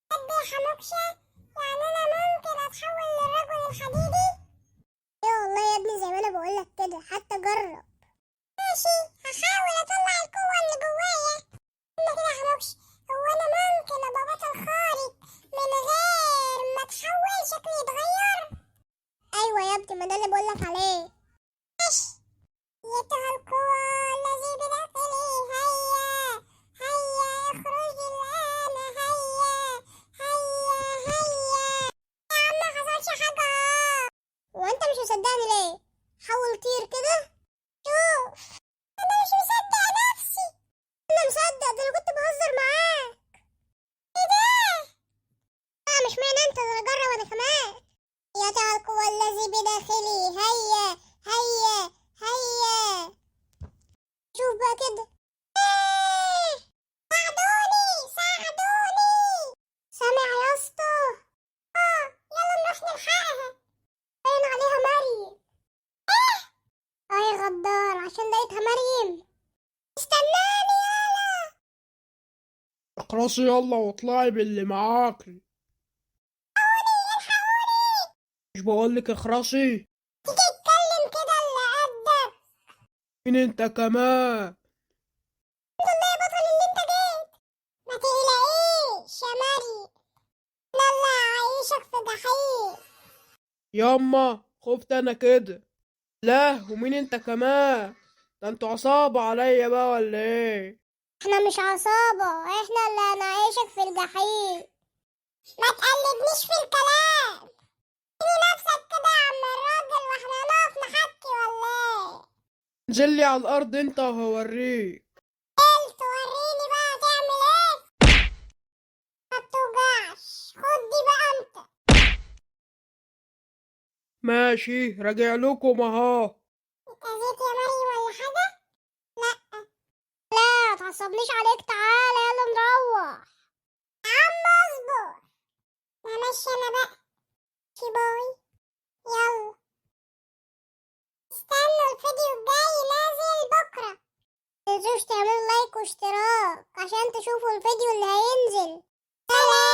قد يا حنوكشة، يعني أنا ممكن أتحول للرجل الحديدي؟ ايه والله يا ابني، زي ما أنا بقولك كده، حتى جرب. ماشي، هحاول أطلع القوة اللي جوايا. إما كده يا حنوكشة، هو أنا ممكن أبقى بطل خارق من غير ما أتحول شكلي يتغير؟ أيوة يا ابني، ما ده اللي بقولك عليه. ماشي. أيتها القوى الذي بداخلي، هيا هيا اخرجي الآن، هيا هيا هيا. يا عم ما حصلش حاجة. وانت مش مصدقني ليه؟ حاول طير كده شوف. انا مش مصدق نفسي. انا مصدق، ده انا كنت بهزر معاك. ايه ده؟ لا مش معنى انت، ده انا اجرب انا كمان. أيتها القوى الذي بداخلي، هيا هيا هيا. شوف بقى كده. إيه! ساعدوني ساعدوني. سامع يا اسطى؟ يلا نروح نلحقها، باين عليها مريم. ايه يا غدار، عشان لقيتها مريم. استناني يالا. اخلصي يلا واطلعي باللي معاكي. مش بقولك اخرسي؟ تيجي اتكلم كده اللي قدك. مين انت كمان؟ الحمد لله يا بطل اللي انت جيت. ما تقلقيش يا مريم، انا اللي هعيشك في جحيم. ياما خفت انا كده. لا ومين انت كمان؟ ده انتوا عصابة عليا بقى ولا ايه؟ احنا مش عصابة، احنا اللي هنعيشك في الجحيم. ما تقلدنيش في الكلام. اديني نفسك كده يا عم الراجل، واحنا هنقف نحكي ولا ايه؟ انزل لي على الارض انت وهوريك. قلت وريني بقى هتعمل ايه. ما بتوجعش، خد دي بقى انت. ماشي راجع لكم اهو. اتأذيت يا مريم ولا حاجة؟ لا لا، متعصبنيش عليك، تعالى يلا نروح. يا عم اصبر، انا ماشية انا بقى. شي باي. يلا استنوا، الفيديو الجاي نازل بكرة. متنسوش تعملوا لايك واشتراك عشان تشوفوا الفيديو اللي هينزل. سلام.